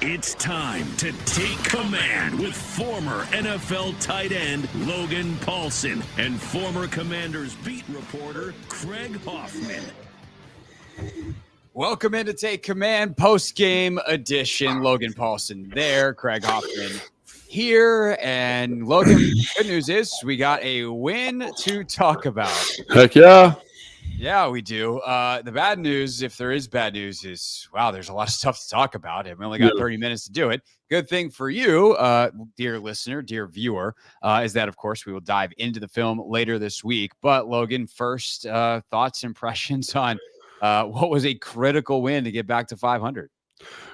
It's time to take command with former NFL tight end Logan Paulsen and former Commanders beat reporter Craig Hoffman. Welcome in to Take Command, post-game edition. Logan Paulsen there, Craig Hoffman here. And Logan, good news is we got a win to talk about. Heck yeah. Yeah, we do. The bad news, if there is bad news, is, wow, there's a lot of stuff to talk about. And we only got 30 minutes to do it. Good thing for you, dear listener, dear viewer, is that, of course, we will dive into the film later this week. But, Logan, first thoughts, impressions on what was a critical win to get back to 500?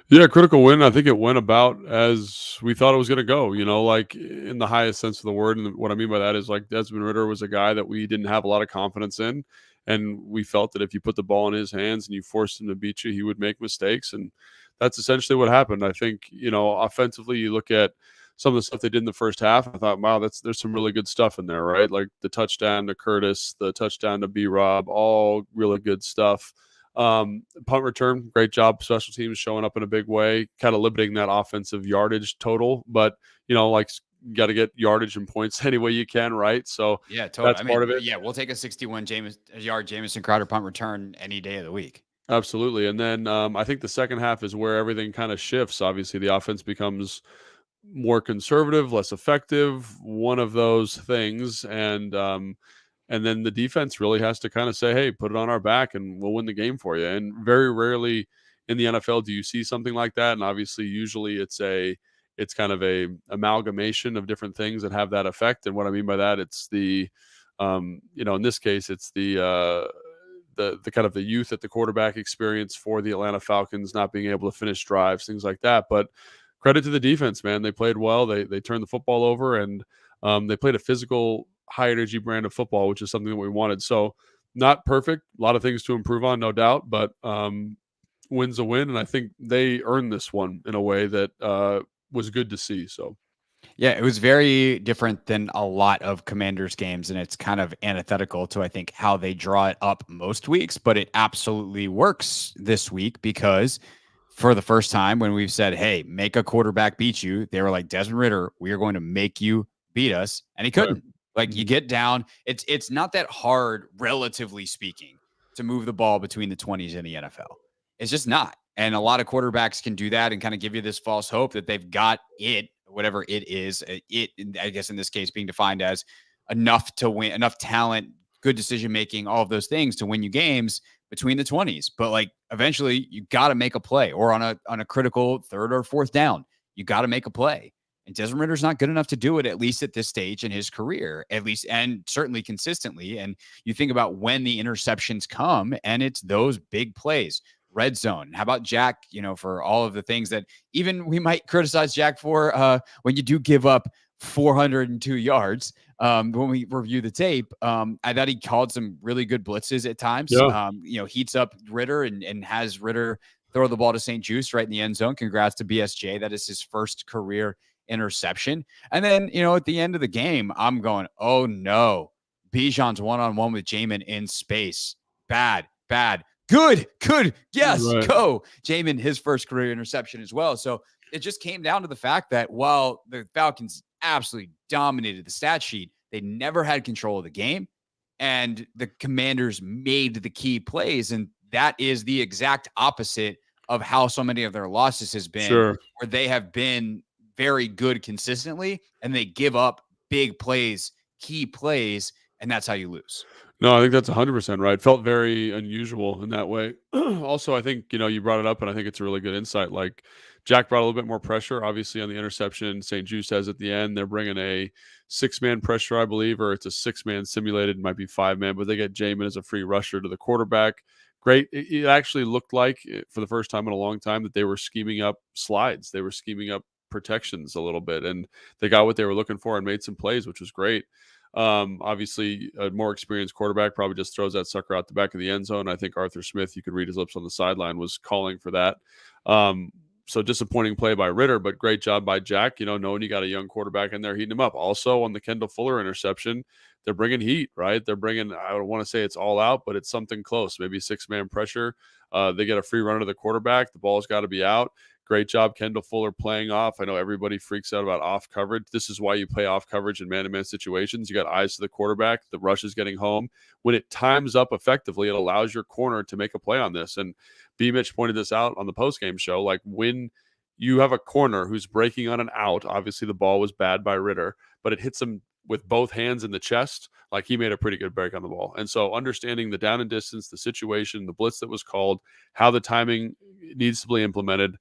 Yeah, critical win. I think it went about as we thought it was going to go, like in the highest sense of the word. And what I mean by that is like Desmond Ridder was a guy that we didn't have a lot of confidence in. And we felt that if you put the ball in his hands and you forced him to beat you, he would make mistakes. And that's essentially what happened. I think, offensively, you look at some of the stuff they did in the first half. I thought, wow, there's some really good stuff in there, right? Like the touchdown to Curtis, the touchdown to B-Rob, all really good stuff. Punt return, great job. Special teams showing up in a big way, kind of limiting that offensive yardage total. But, you got to get yardage and points any way you can, right? So yeah, totally. That's part of it. Yeah, we'll take a 61-yard Jamison Crowder punt return any day of the week. Absolutely. And then I think the second half is where everything kind of shifts. Obviously, the offense becomes more conservative, less effective, one of those things. And then the defense really has to kind of say, hey, put it on our back and we'll win the game for you. And very rarely in the NFL do you see something like that. And obviously, usually it's kind of a amalgamation of different things that have that effect. And what I mean by that, it's the, in this case, it's the kind of the youth at the quarterback experience for the Atlanta Falcons, not being able to finish drives, things like that. But credit to the defense, man. They played well. They turned the football over, and they played a physical, high-energy brand of football, which is something that we wanted. So not perfect. A lot of things to improve on, no doubt. But win's a win, and I think they earned this one in a way that was good to see. So. Yeah, it was very different than a lot of Commanders games, and it's kind of antithetical to, I think, how they draw it up most weeks, but it absolutely works this week because for the first time when we've said, hey, make a quarterback beat you, they were like, Desmond Ridder, we are going to make you beat us, and he couldn't. Right. Like, you get down. It's not that hard, relatively speaking, to move the ball between the 20s in the NFL. It's just not. And a lot of quarterbacks can do that and kind of give you this false hope that they've got it, whatever it is, I guess in this case being defined as enough to win, enough talent, good decision-making, all of those things to win you games between the 20s. But like eventually you got to make a play, or on a critical third or fourth down, you got to make a play. And Desmond Ridder's not good enough to do it, at least at this stage in his career, at least, and certainly consistently. And you think about when the interceptions come, and it's those big plays. Red zone. How about Jack, for all of the things that even we might criticize Jack for when you do give up 402 yards. When we review the tape, I thought he called some really good blitzes at times. Yeah. Heats up Ridder and has Ridder throw the ball to St. Juste right in the end zone. Congrats to BSJ. That is his first career interception. And then, at the end of the game, I'm going, oh no, Bijan's one-on-one with Jamin in space. Bad. Good. Yes, right. Go. Jamin, his first career interception as well. So it just came down to the fact that while the Falcons absolutely dominated the stat sheet, they never had control of the game, and the Commanders made the key plays. And that is the exact opposite of how so many of their losses has been, where they have been very good consistently, and they give up big plays, key plays, and that's how you lose. No, I think that's 100% right. Felt very unusual in that way. Also, I think, you brought it up, and I think it's a really good insight. Like, Jack brought a little bit more pressure, obviously, on the interception. St. Juste has at the end. They're bringing a 6-man pressure, I believe, or it's a 6-man simulated. It might be 5-man, but they get Jamin as a free rusher to the quarterback. Great. It actually looked like, for the first time in a long time, that they were scheming up slides. They were scheming up protections a little bit, and they got what they were looking for and made some plays, which was great. Obviously a more experienced quarterback probably just throws that sucker out the back of the end zone. I think Arthur Smith, you could read his lips on the sideline, was calling for that. So disappointing play by Ridder, but great job by Jack, knowing you got a young quarterback in there heating him up. Also on the Kendall Fuller interception, they're bringing heat, right? They're bringing, I don't want to say it's all out, but it's something close, maybe 6-man pressure. They get a free run to the quarterback. The ball's got to be out. Great job, Kendall Fuller, playing off. I know everybody freaks out about off coverage. This is why you play off coverage in man-to-man situations. You got eyes to the quarterback. The rush is getting home. When it times up effectively, it allows your corner to make a play on this. And B. Mitch pointed this out on the postgame show. Like, when you have a corner who's breaking on an out, obviously the ball was bad by Ridder, but it hits him with both hands in the chest. Like, he made a pretty good break on the ball. And so understanding the down and distance, the situation, the blitz that was called, how the timing needs to be implemented,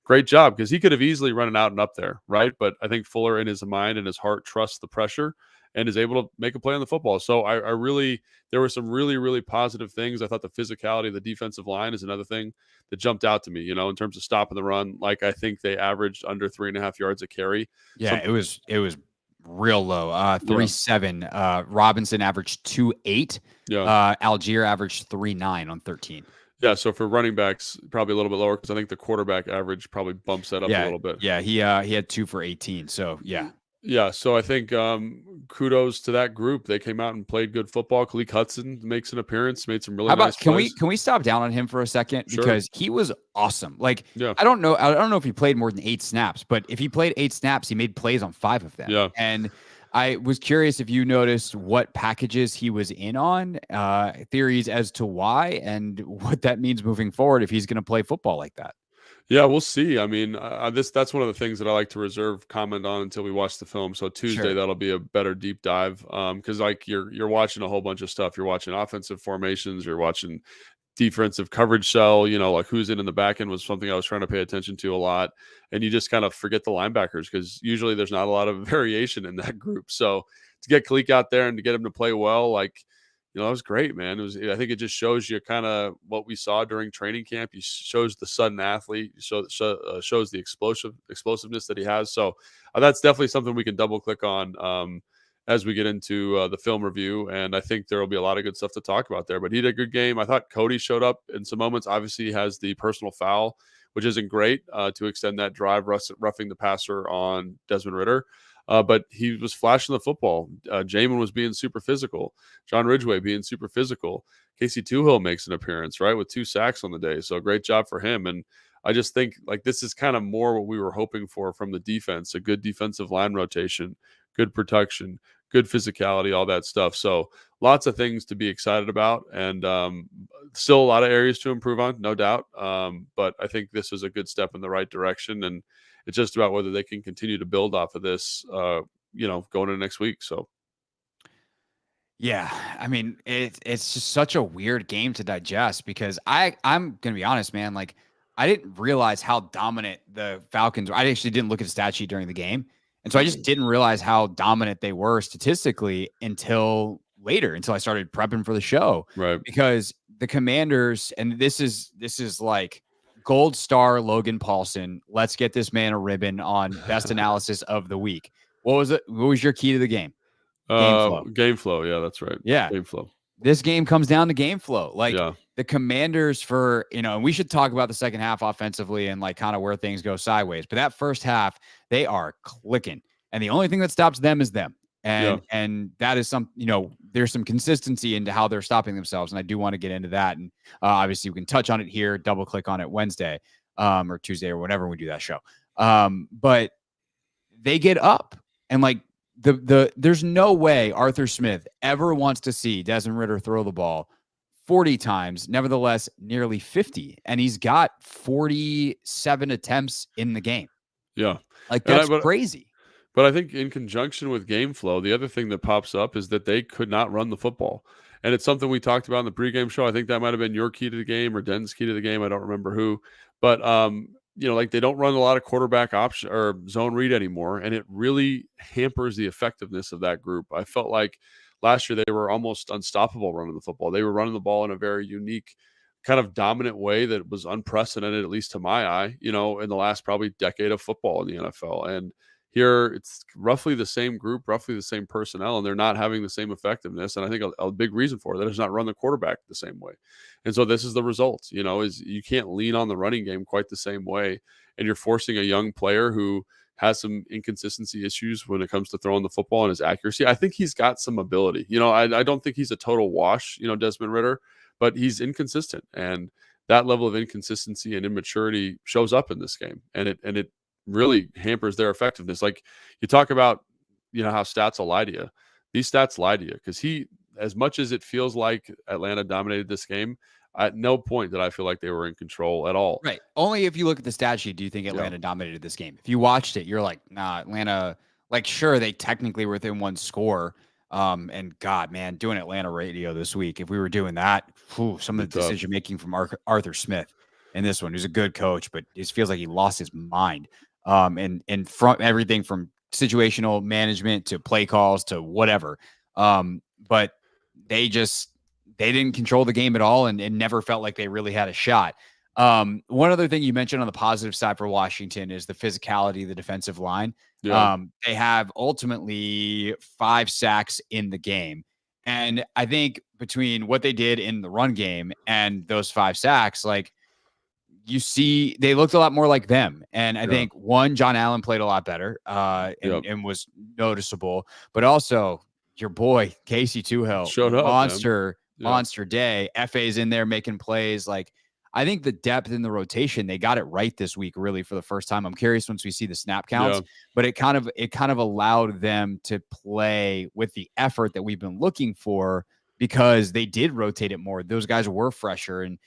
great job, because he could have easily run it out and up there, right? But I think Fuller, in his mind and his heart, trusts the pressure and is able to make a play on the football. So I really, there were some really, really positive things. I thought the physicality of the defensive line is another thing that jumped out to me, you know, in terms of stopping the run. Like, I think they averaged under 3.5 yards a carry. Yeah, it was real low. 3.7. Robinson averaged 2.8. Yeah. Algier averaged 3.9 on 13. Yeah, so for running backs, probably a little bit lower, because I think the quarterback average probably bumps that up a little bit. Yeah, he had 2 for 18. So yeah. Yeah, so I think kudos to that group. They came out and played good football. Khaleke Hudson makes an appearance, made some really nice plays. Can we stop down on him for a second? Sure. Because he was awesome. Like, yeah. I don't know if he played more than 8 snaps, but if he played 8 snaps, he made plays on 5 of them. Yeah. And I was curious if you noticed what packages he was in on, theories as to why, and what that means moving forward if he's going to play football like that. Yeah, we'll see. I mean, that's one of the things that I like to reserve comment on until we watch the film. So Tuesday, Sure. That'll be a better deep dive, because like you're watching a whole bunch of stuff. You're watching offensive formations. You're watching defensive coverage cell, you know, like who's in the back end was something I was trying to pay attention to a lot. And you just kind of forget the linebackers, because usually there's not a lot of variation in that group. So to get Khaleke out there and to get him to play well, like, you know, that was great, man. I think it just shows you kind of what we saw during training camp. He shows the sudden athlete, shows the explosiveness that he has. So that's definitely something we can double click on as we get into the film review. And I think there will be a lot of good stuff to talk about there. But he did a good game. I thought Cody showed up in some moments. Obviously, he has the personal foul, which isn't great to extend that drive, roughing the passer on Desmond Ridder. But he was flashing the football. Jamin was being super physical. John Ridgway being super physical. Casey Toohill makes an appearance, right, with 2 sacks on the day. So great job for him. And I just think, like, this is kind of more what we were hoping for from the defense: a good defensive line rotation, good protection, good physicality, all that stuff. So lots of things to be excited about, and still a lot of areas to improve on, no doubt. But I think this is a good step in the right direction, and it's just about whether they can continue to build off of this, you know, going into next week. So, yeah, I mean, it's just such a weird game to digest, because I'm going to be honest, man. Like, I didn't realize how dominant the Falcons were. I actually didn't look at the stat sheet during the game. And so I just didn't realize how dominant they were statistically until later, until I started prepping for the show. right. Because the Commanders, and this is like gold star Logan Paulsen, let's get this man a ribbon on best analysis of the week. What was it? What was your key to the game? Game flow. Yeah, that's right. Yeah. Game flow. This game comes down to game flow. Like, Yeah. the Commanders, for, you know, and we should talk about the second half offensively and like kind of where things go sideways. But that first half, they are clicking. And the only thing that stops them is them. And that is some, you know, there's some consistency into how they're stopping themselves. And I do want to get into that. And obviously we can touch on it here, double click on it Wednesday or Tuesday or whenever we do that show. But they get up, and like there's no way Arthur Smith ever wants to see Desmond Ridder throw the ball 40 times, nevertheless, nearly 50. And he's got 47 attempts in the game. Yeah. Like, that's crazy. But I think in conjunction with game flow, the other thing that pops up is that they could not run the football. And it's something we talked about in the pregame show. I think that might have been your key to the game or Den's key to the game. I don't remember who. But, you know, like, they don't run a lot of quarterback option or zone read anymore. And it really hampers the effectiveness of that group. I felt like last year they were almost unstoppable running the football. They were running the ball in a very unique, kind of dominant way that was unprecedented, at least to my eye, you know, in the last probably decade of football in the NFL. And here it's roughly the same group, roughly the same personnel, and they're not having the same effectiveness. And I think a big reason for that is not run the quarterback the same way. And so this is the result, you know, is you can't lean on the running game quite the same way. And you're forcing a young player who has some inconsistency issues when it comes to throwing the football and his accuracy. I think he's got some ability. You know, I don't think he's a total wash, you know, Desmond Ridder, but he's inconsistent. And that level of inconsistency and immaturity shows up in this game, and it really hampers their effectiveness. Like you talk about, how stats will lie to you. These stats lie to you because as much as it feels like Atlanta dominated this game, at no point did I feel like they were in control at all. Right. Only if you look at the stat sheet do you think Atlanta dominated this game. If you watched it, you're like, nah, Atlanta, like, sure, they technically were within one score. And God, man, doing Atlanta radio this week, if we were doing that, some of the decision making from Arthur Smith in this one, who's a good coach, but it feels like he lost his mind. And from everything from situational management to play calls to whatever. But they didn't control the game at all and never felt like they really had a shot. One other thing you mentioned on the positive side for Washington is the physicality of the defensive line. Yeah. They have ultimately 5 sacks in the game. And I think between what they did in the run game and those 5 sacks, like, you see, they looked a lot more like them. And I think John Allen played a lot better and was noticeable, but also your boy, Casey Tuhill, showed up, monster day. FA's in there making plays. Like, I think the depth in the rotation, they got it right this week, really, for the first time. I'm curious once we see the snap counts, but it kind of allowed them to play with the effort that we've been looking for because they did rotate it more. Those guys were fresher. And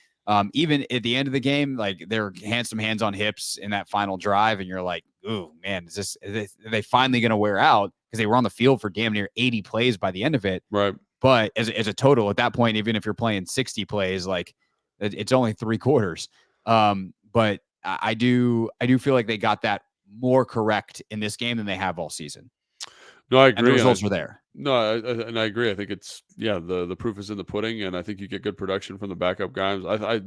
even at the end of the game, like, they're some hands on hips in that final drive. And you're like, ooh, man, are they finally going to wear out? Because they were on the field for damn near 80 plays by the end of it. Right. But as a total at that point, even if you're playing 60 plays, like, it's only 3 quarters. But I do feel like they got that more correct in this game than they have all season. No, I agree. And the results were there. No, and I agree. I think it's the proof is in the pudding, and I think you get good production from the backup guys.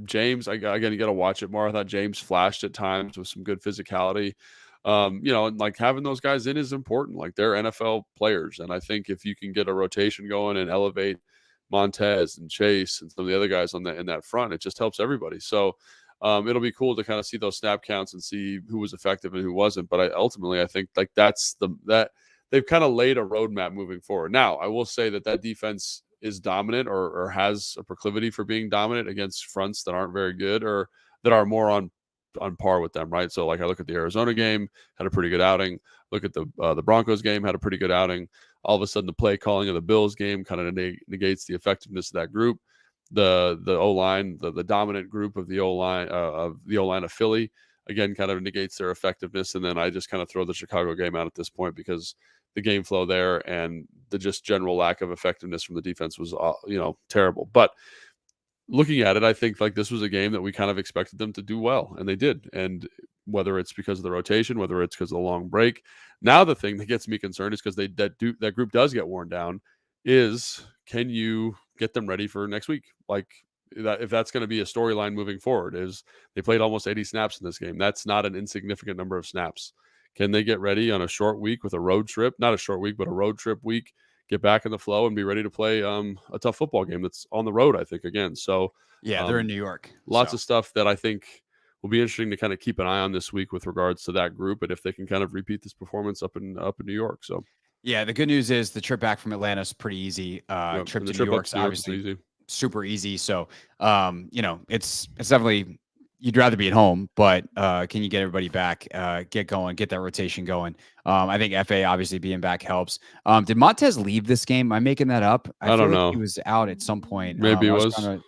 James, again, you got to watch it more. I thought James flashed at times with some good physicality. And like having those guys in is important. Like, they're NFL players, and I think if you can get a rotation going and elevate Montez and Chase and some of the other guys in that front, it just helps everybody. So it'll be cool to kind of see those snap counts and see who was effective and who wasn't. But I think like that's that they've kind of laid a roadmap moving forward. Now, I will say that defense is dominant or has a proclivity for being dominant against fronts that aren't very good or that are more on par with them, right? So, like, I look at the Arizona game, had a pretty good outing. Look at the Broncos game, had a pretty good outing. All of a sudden, the play calling of the Bills game kind of negates the effectiveness of that group. The O-line, the dominant group of the O-line of Philly, again, kind of negates their effectiveness. And then I just kind of throw the Chicago game out at this point because the game flow there and the just general lack of effectiveness from the defense was, terrible. But looking at it, I think like this was a game that we kind of expected them to do well, and they did. And whether it's because of the rotation, whether it's because of the long break, now the thing that gets me concerned is because that group does get worn down. Is can you get them ready for next week? Like, that, if that's going to be a storyline moving forward, is they played almost 80 snaps in this game. That's not an insignificant number of snaps. Can they get ready on a short week with a road trip? Not a short week, but a road trip week. Get back in the flow and be ready to play a tough football game that's on the road, I think, again. So, they're in New York. Lots of stuff that I think will be interesting to kind of keep an eye on this week with regards to that group and if they can kind of repeat this performance up in New York. So, yeah, the good news is the trip back from Atlanta is pretty easy. Trip to New York's obviously easy. Super easy. So, it's definitely, you'd rather be at home, but can you get everybody back, get going, get that rotation going? I think FA obviously being back helps. Did Montez leave this game? Am I making that up? I don't know. He was out at some point. Maybe I was trying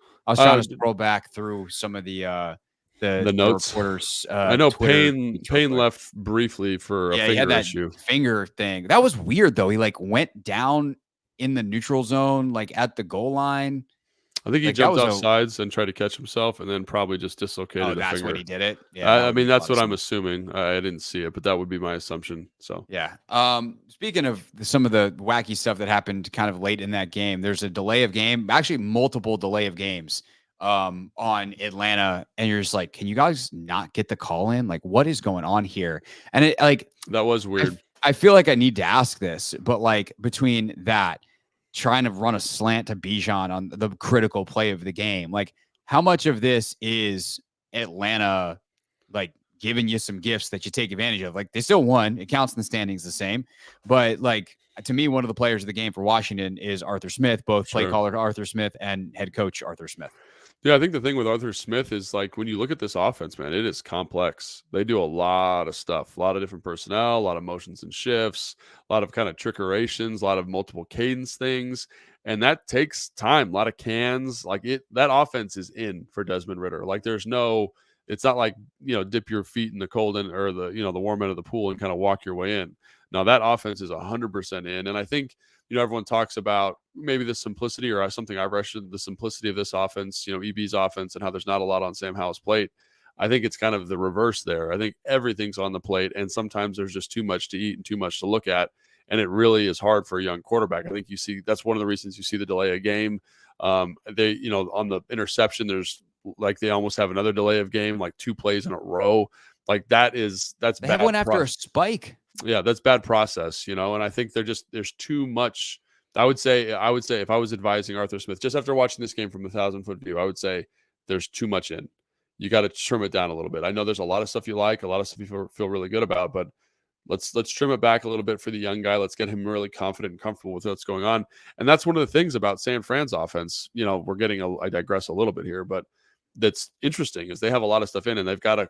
to scroll back through some of the notes. The reporters. I know Payne left briefly for a finger issue. Finger thing. That was weird though. He like went down in the neutral zone, like at the goal line. I think he jumped off sides and tried to catch himself and then probably just dislocated the that's finger. when he did it? Yeah. I mean, that's what I'm assuming. I didn't see it, but that would be my assumption. So, yeah. Speaking of some of the wacky stuff that happened kind of late in that game, there's a delay of game, actually multiple delay of games on Atlanta. And you're just like, can you guys not get the call in? Like, what is going on here? And it like, that was weird. I feel like I need to ask this, but like between that, trying to run a slant to Bijan on the critical play of the game. Like, how much of this is Atlanta, like, giving you some gifts that you take advantage of? Like, they still won. It counts in the standings the same. But, like, to me, one of the players of the game for Washington is Arthur Smith, both play caller Arthur Smith and head coach Arthur Smith. Yeah, I think the thing with Arthur Smith is like when you look at this offense, man, it is complex. They do a lot of stuff, a lot of different personnel, a lot of motions and shifts, a lot of kind of trickerations, a lot of multiple cadence things. And that takes time, a lot of cans. Like that offense is in for Desmond Ridder. Like it's not like, dip your feet in the cold end or the warm end of the pool and kind of walk your way in. Now that offense is 100% in. And I think, everyone talks about maybe the simplicity or something I've rested the simplicity of this offense, EB's offense and how there's not a lot on Sam Howell's plate. I think it's kind of the reverse there. I think everything's on the plate and sometimes there's just too much to eat and too much to look at. And it really is hard for a young quarterback. I think that's one of the reasons you see the delay of game. They, on the interception, there's like they almost have another delay of game, like 2 plays in a row. Like that's they bad. Have one after a spike. Yeah, that's bad process, and I think there's too much. I would say if I was advising Arthur Smith, just after watching this game from a 1,000-foot view, I would say there's too much in. You got to trim it down a little bit. I know there's a lot of stuff you like, a lot of stuff you feel really good about, but let's trim it back a little bit for the young guy. Let's get him really confident and comfortable with what's going on. And that's one of the things about San Fran's offense. I digress a little bit here, but that's interesting is they have a lot of stuff in and they've got a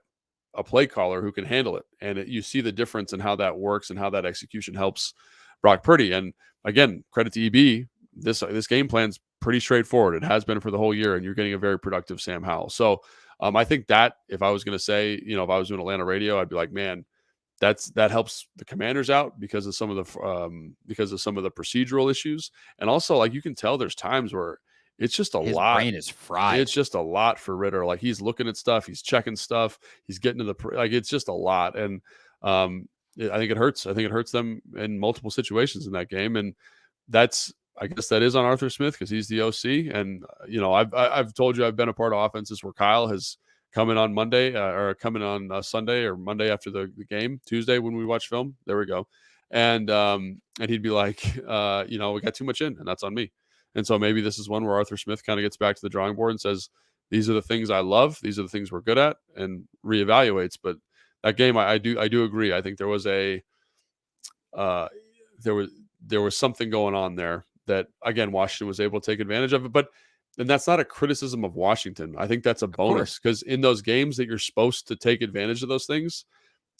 play caller who can handle it. And you see the difference in how that works and how that execution helps Brock Purdy. And again, credit to EB. This game plan's pretty straightforward. It has been for the whole year, and you're getting a very productive Sam Howell. So I think that if I was going to say, if I was doing Atlanta radio, I'd be like, man, that helps the Commanders out because of some of the procedural issues. And also, like, you can tell there's times where it's just His lot. brain is fried. It's just a lot for Ridder. Like he's looking at stuff, he's checking stuff, he's getting to it's just a lot. And I think it hurts. I think it hurts them in multiple situations in that game. And I guess that is on Arthur Smith because he's the OC. And I've told you I've been a part of offenses where Kyle has come in on Monday or come in on Sunday or Monday after the game, Tuesday when we watch film. There we go. And he'd be like, we got too much in, and that's on me. And so maybe this is one where Arthur Smith kind of gets back to the drawing board and says, these are the things I love. These are the things we're good at, and reevaluates. But that game, I do agree. I think there was there was something going on there that, again, Washington was able to take advantage of it. And that's not a criticism of Washington. I think that's a bonus because in those games that you're supposed to take advantage of those things,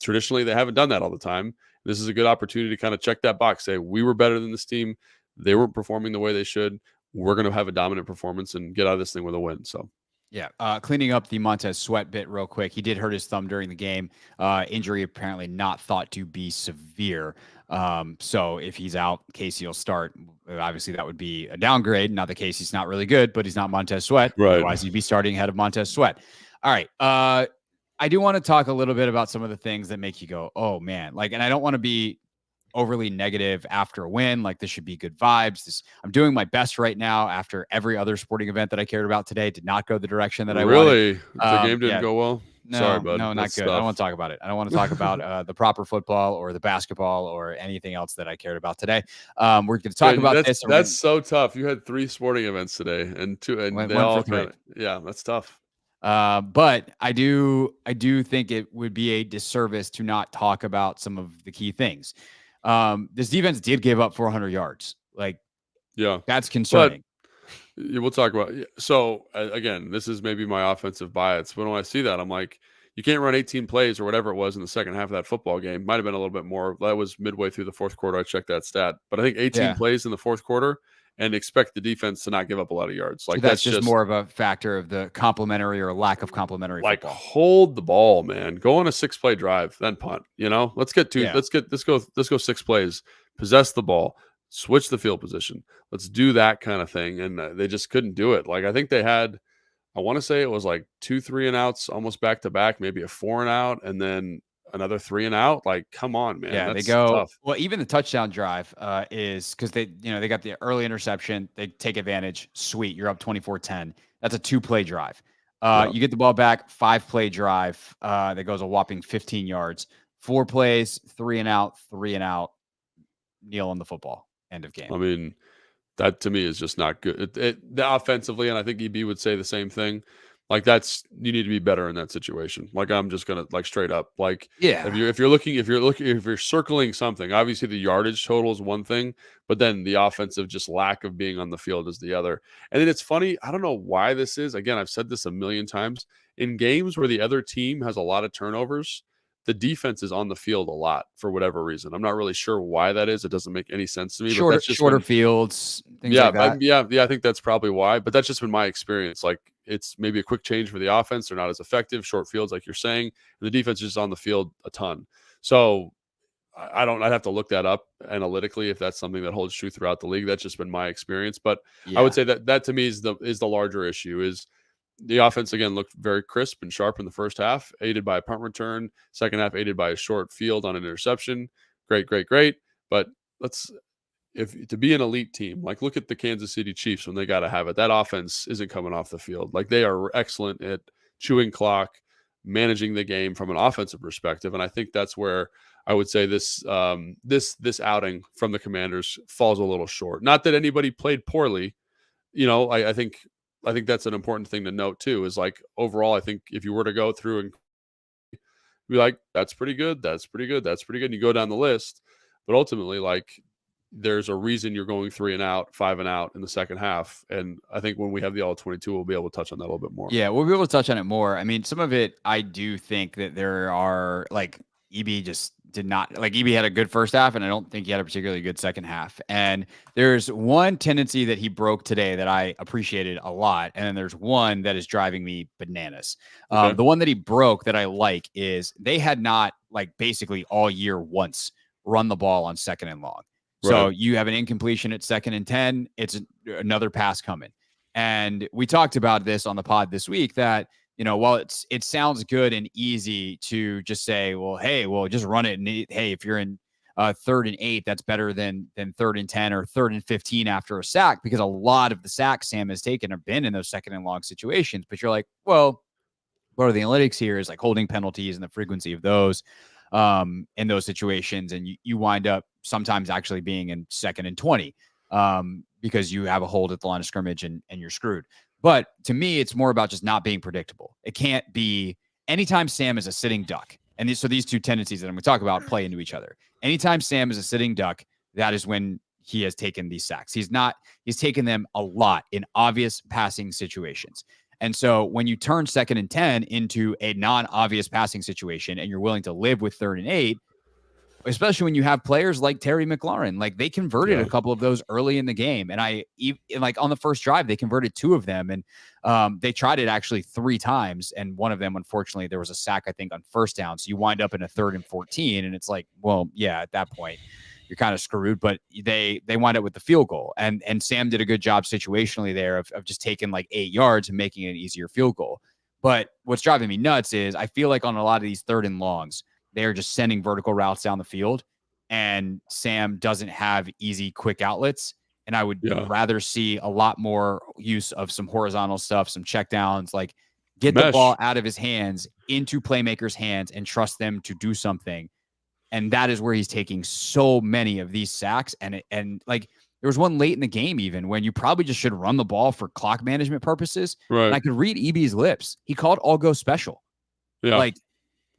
traditionally they haven't done that all the time. This is a good opportunity to kind of check that box, say we were better than this team. They weren't performing the way they should. We're going to have a dominant performance and get out of this thing with a win. So, yeah. Cleaning up the Montez Sweat bit real quick. He did hurt his thumb during the game. Injury apparently not thought to be severe. So if he's out, Casey will start. Obviously, that would be a downgrade. Not that Casey's not really good, but he's not Montez Sweat. Right. Otherwise, he'd be starting ahead of Montez Sweat. All right. I do want to talk a little bit about some of the things that make you go, oh, man. And I don't want to be overly negative after a win. Like, this should be good vibes. I'm doing my best right now after every other sporting event that I cared about today did not go the direction that I wanted. Really? The game didn't go well? No, sorry, bud. No, not That's good. tough. I don't want to talk about it. I don't want to talk about the proper football or the basketball or anything else that I cared about today. We're going to talk about this. That's so tough. You had 3 sporting events today and they all kind of, yeah, that's tough. But I do think it would be a disservice to not talk about some of the key things. This defense did give up 400 yards. Yeah, that's concerning. But we'll talk about. So again, this is maybe my offensive bias, but when I see that, I'm like, you can't run 18 plays or whatever it was in the second half of that football game. Might have been a little bit more. That was midway through the fourth quarter. I checked that stat, but I think 18 plays in the fourth quarter, and expect the defense to not give up a lot of yards. Like, so that's just more of a factor of the complementary or lack of complementary football. Hold the ball, man. Go on a 6-play drive, then punt. Let's get to let's go 6 plays. Possess the ball, switch the field position. Let's do that kind of thing. And they just couldn't do it. I think they had, I want to say it was 2 3-and-outs almost back to back, maybe a 4-and-out, and then another 3-and-out. Come on, man. Yeah, that's they go tough. Well, even the touchdown drive is because they got the early interception. They take advantage. Sweet, you're up 24-10. That's a 2-play drive. You get the ball back, 5-play drive that goes a whopping 15 yards. 4 plays, 3-and-out, 3-and-out. Kneel on the football. End of game. I mean, that to me is just not good. The offensively, and I think EB would say the same thing. Like you need to be better in that situation. Like I'm just gonna like straight up like Yeah. if you're circling something, obviously the yardage total is one thing, but then the offensive just lack of being on the field is the other. And then it's funny, I don't know why this is. Again, I've said this a million times in games where the other team has a lot of turnovers. The defense is on the field a lot for whatever reason. I'm not really sure why that is. It doesn't make any sense to me. But that's just Shorter fields, things yeah, like that. yeah. I think that's probably why. But that's just been my experience. Like it's maybe a quick change for the offense. They're not as effective, short fields, like you're saying. And the defense is just on the field a ton. So I'd have to look that up analytically if that's something that holds true throughout the league. That's just been my experience. But I would Yeah. say that to me is the larger issue. Is the offense again looked very crisp and sharp in the first half, aided by a punt return. Second half aided by a short field on an interception. Great. But let's if to be an elite team, like look at the Kansas City Chiefs when they got to have it. That offense isn't coming off the field. Like they are excellent at chewing clock, managing the game from an offensive perspective, and I think that's where I would say this outing from the Commanders falls a little short. Not that anybody played poorly, I think that's an important thing to note too. Is like overall, I think if you were to go through and be like, that's pretty good, that's pretty good, that's pretty good, and you go down the list, but ultimately, like there's a reason you're going 3 and out, 5 and out in the second half. And I think when we have the all 22, we'll be able to touch on that a little bit more. Yeah, we'll be able to touch on it more. I mean, some of it, I do think that there are like EB just did not like EB had a good first half, and I don't think he had a particularly good second half. And there's one tendency that he broke today that I appreciated a lot, and then there's one that is driving me bananas. Okay. The one that he broke that I like is they had not like basically all year once run the ball on second and long. So Right. you have an incompletion at 2nd and 10. It's another pass coming. And we talked about this on the pod this week that, while it sounds good and easy to just say, well, hey, just run it. And hey, if you're in 3rd and 8, that's better than 3rd and 10 or 3rd and 15 after a sack, because a lot of the sacks Sam has taken have been in those second and long situations. But you're like, well, what are the analytics here is like holding penalties and the frequency of those in those situations. And you wind up sometimes actually being in 2nd and 20 because you have a hold at the line of scrimmage and you're screwed. But to me, it's more about just not being predictable. It can't be anytime Sam is a sitting duck. And so these two tendencies that I'm going to talk about play into each other. Anytime Sam is a sitting duck, that is when he has taken these sacks. He's taken them a lot in obvious passing situations. And so when you turn 2nd and 10 into a non-obvious passing situation and you're willing to live with 3rd and 8, especially when you have players like Terry McLaurin, like they converted a couple of those early in the game. And like on the first drive, they converted 2 of them. And they tried it actually 3 times. And one of them, unfortunately, there was a sack, I think, on first down. So you wind up in a 3rd and 14. And it's like, well, yeah, at that point, you're kind of screwed. But they wind up with the field goal. And Sam did a good job situationally there of just taking like 8 yards and making it an easier field goal. But what's driving me nuts is I feel like on a lot of these 3rd and longs, they're just sending vertical routes down the field, and Sam doesn't have easy, quick outlets. And I would rather see a lot more use of some horizontal stuff, some checkdowns, like get the ball out of his hands into playmakers' hands and trust them to do something. And that is where he's taking so many of these sacks. And like there was one late in the game, even when you probably just should run the ball for clock management purposes. Right. And I could read EB's lips. He called all go special. Yeah. Like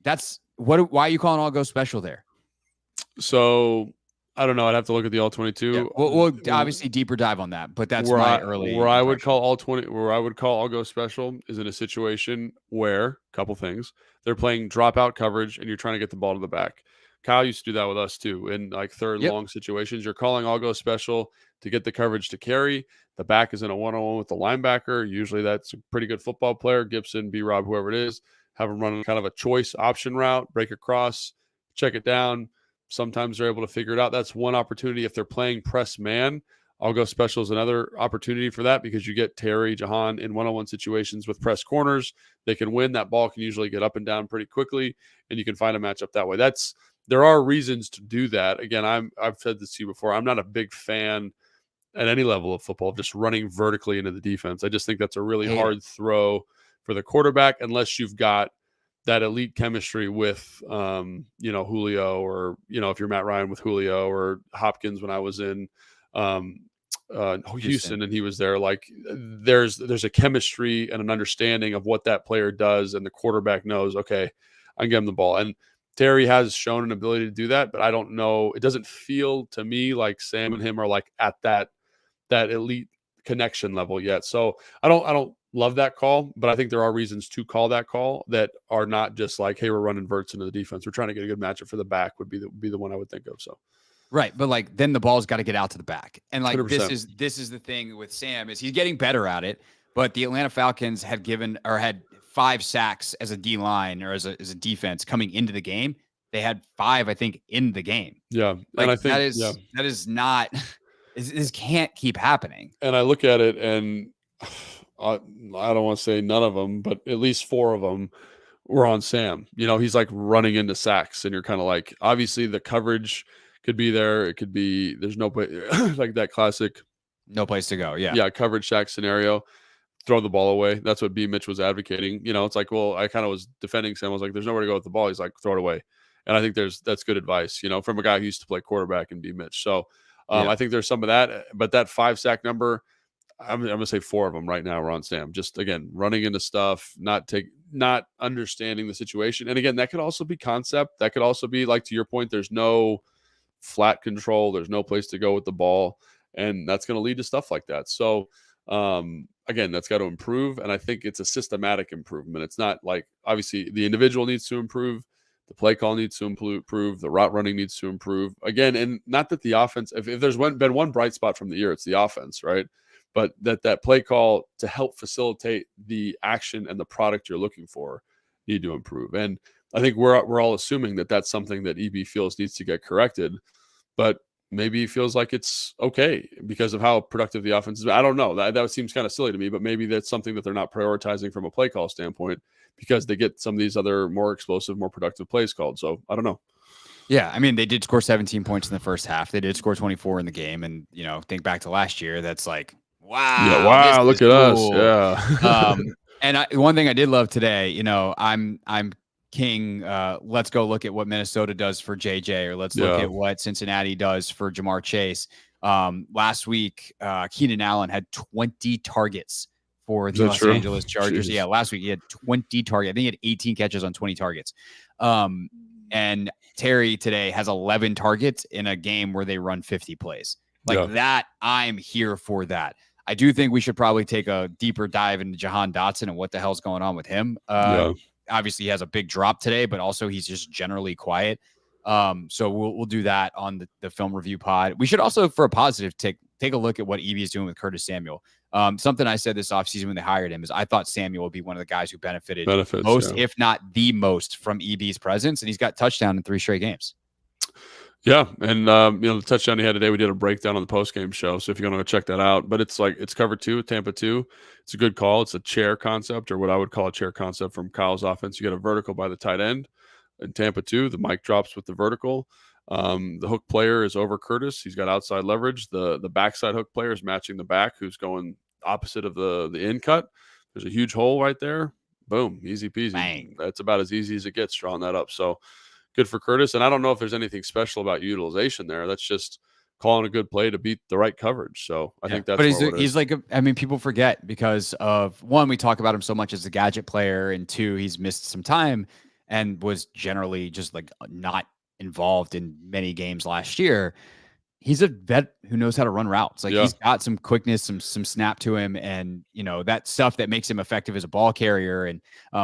that's why are you calling all go special there? So I don't know. I'd have to look at the all 22. Yeah, we'll obviously deeper dive on that, but that's where my early where I would impression. call all 20 where I would call all go special is in a situation where a couple things they're playing dropout coverage and you're trying to get the ball to the back. Kyle used to do that with us too in like 3rd and long situations. You're calling all go special to get the coverage to carry. The back is in a one-on-one with the linebacker. Usually that's a pretty good football player, Gibson, B-Rob, whoever it is. Have them run kind of a choice option route, break across, check it down. Sometimes they're able to figure it out. That's one opportunity. If they're playing press man, I'll go special is another opportunity for that because you get Terry, Jahan in one-on-one situations with press corners. They can win. That ball can usually get up and down pretty quickly, and you can find a matchup that way. There are reasons to do that. Again, I've said this to you before. I'm not a big fan at any level of football of just running vertically into the defense. I just think that's a really hard throw for the quarterback unless you've got that elite chemistry with, Julio or, if you're Matt Ryan with Julio or Hopkins when I was in Houston and he was there. Like there's a chemistry and an understanding of what that player does, and the quarterback knows, okay, I can get him the ball. And Terry has shown an ability to do that, but I don't know. It doesn't feel to me like Sam and him are like at that elite connection level yet. So I don't love that call, but I think there are reasons to call that call that are not just like, hey, we're running verts into the defense. We're trying to get a good matchup for the back would be the one I would think of. So. Right, but like then the ball's got to get out to the back, and like 100%. this is the thing with Sam is he's getting better at it. But the Atlanta Falcons had 5 sacks as a D line or as a defense coming into the game. They had 5, I think, in the game. Yeah, like and I think that is not. This can't keep happening. And I look at it, and I don't want to say none of them, but at least 4 of them were on Sam. He's like running into sacks, and you're kind of like, obviously the coverage could be there. It could be there's no place like that classic no place to go. Yeah, coverage sack scenario. Throw the ball away. That's what B. Mitch was advocating. It's like, well, I kind of was defending Sam. I was like, there's nowhere to go with the ball. He's like, throw it away. And I think that's good advice, from a guy who used to play quarterback and B. Mitch. So I think there's some of that, but that 5 sack number, I'm going to say 4 of them right now are on Sam. Just again, running into stuff, not understanding the situation. And again, that could also be concept. That could also be like, to your point, there's no flat control. There's no place to go with the ball. And that's going to lead to stuff like that. So again, that's got to improve. And I think it's a systematic improvement. It's not like, obviously the individual needs to improve. The play call needs to improve. The route running needs to improve again. And not that the offense, if there's been one bright spot from the year, it's the offense, right? But that play call to help facilitate the action and the product you're looking for need to improve. And I think we're all assuming that that's something that EB feels needs to get corrected, but maybe he feels like it's okay because of how productive the offense is. I don't know. That seems kind of silly to me, but maybe that's something that they're not prioritizing from a play call standpoint because they get some of these other more explosive, more productive plays called. So I don't know. Yeah, I mean, they did score 17 points in the first half. They did score 24 in the game. And, think back to last year, that's like, wow. Yeah, wow, look at us. Yeah. And one thing I did love today, I'm king. Let's go look at what Minnesota does for JJ, or let's look at what Cincinnati does for Jamar Chase. Last week, Keenan Allen had 20 targets for the Los Angeles Chargers. Jeez. Yeah, last week he had 20 targets. I think he had 18 catches on 20 targets. And Terry today has 11 targets in a game where they run 50 plays. That, I'm here for that. I do think we should probably take a deeper dive into Jahan Dotson and what the hell's going on with him. Obviously, he has a big drop today, but also he's just generally quiet. So we'll do that on the film review pod. We should also, for a positive, take a look at what EB is doing with Curtis Samuel. Something I said this offseason when they hired him is I thought Samuel would be one of the guys who benefited most, if not the most, from EB's presence, and he's got touchdown in 3 straight games. Yeah, and the touchdown he had today, we did a breakdown on the postgame show, so if you're going to check that out. But it's cover 2, Tampa 2. It's a good call. It's a chair concept, or what I would call a chair concept from Kyle's offense. You get a vertical by the tight end. In Tampa 2, the mic drops with the vertical. The hook player is over Curtis. He's got outside leverage. The backside hook player is matching the back, who's going opposite of the in cut. There's a huge hole right there. Boom, easy peasy. Bang. That's about as easy as it gets drawing that up. So good for Curtis. And I don't know if there's anything special about utilization there. That's just calling a good play to beat the right coverage. So I think that's. But he's like, people forget because of one, we talk about him so much as a gadget player, and 2, he's missed some time and was generally just like not involved in many games last year. He's a vet who knows how to run routes. He's got some quickness, some snap to him. And, that stuff that makes him effective as a ball carrier and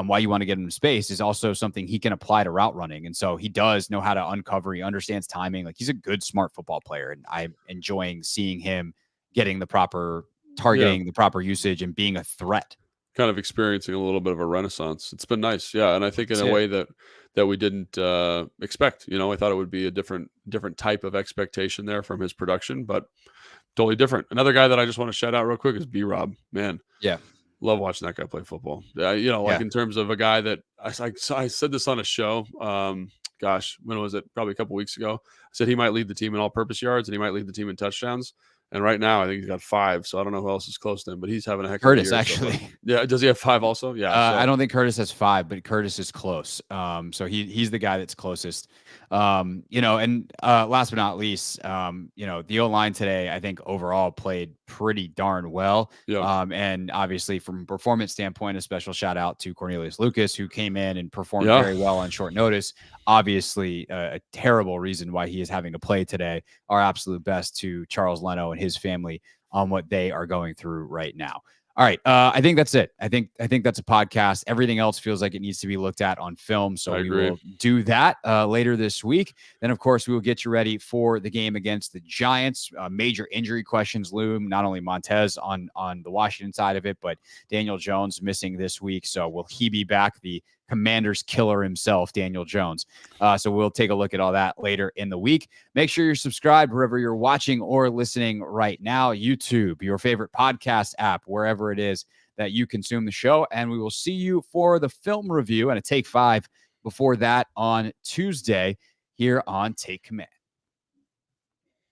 why you want to get him in space is also something he can apply to route running. And so he does know how to uncover. He understands timing. He's a good, smart football player. And I'm enjoying seeing him getting the proper targeting, the proper usage, and being a threat. Kind of experiencing a little bit of a renaissance. It's been nice. Yeah. And I think in a way that we didn't expect, I thought it would be a different type of expectation there from his production, but totally different. Another guy that I just want to shout out real quick is B-Rob, man. Yeah. Love watching that guy play football. In terms of a guy that I said this on a show, when was it? Probably a couple weeks ago. I said he might lead the team in all-purpose yards and he might lead the team in touchdowns. And right now, I think he's got 5. So I don't know who else is close to him, but he's having a heck of a Curtis, year. actually. So yeah. Does he have 5 also? Yeah. I don't think Curtis has 5, but Curtis is close. So he's the guy that's closest. And last but not least, the O-line today, I think overall played pretty darn well. Yeah. And obviously from a performance standpoint, a special shout out to Cornelius Lucas, who came in and performed Yeah. very well on short notice. Obviously, a terrible reason why he is having to play today. Our absolute best to Charles Leno and his family on what they are going through right now. All right. I think that's it. I think that's a podcast. Everything else feels like it needs to be looked at on film. So we will do that later this week. Then, of course, we will get you ready for the game against the Giants. Major injury questions loom, not only Montez on the Washington side of it, but Daniel Jones missing this week. So will he be back? The Commanders killer himself, Daniel Jones. So we'll take a look at all that later in the week. Make sure you're subscribed wherever you're watching or listening right now. YouTube, your favorite podcast app, wherever it is that you consume the show. And we will see you for the film review and a Take 5 before that on Tuesday here on Take Command.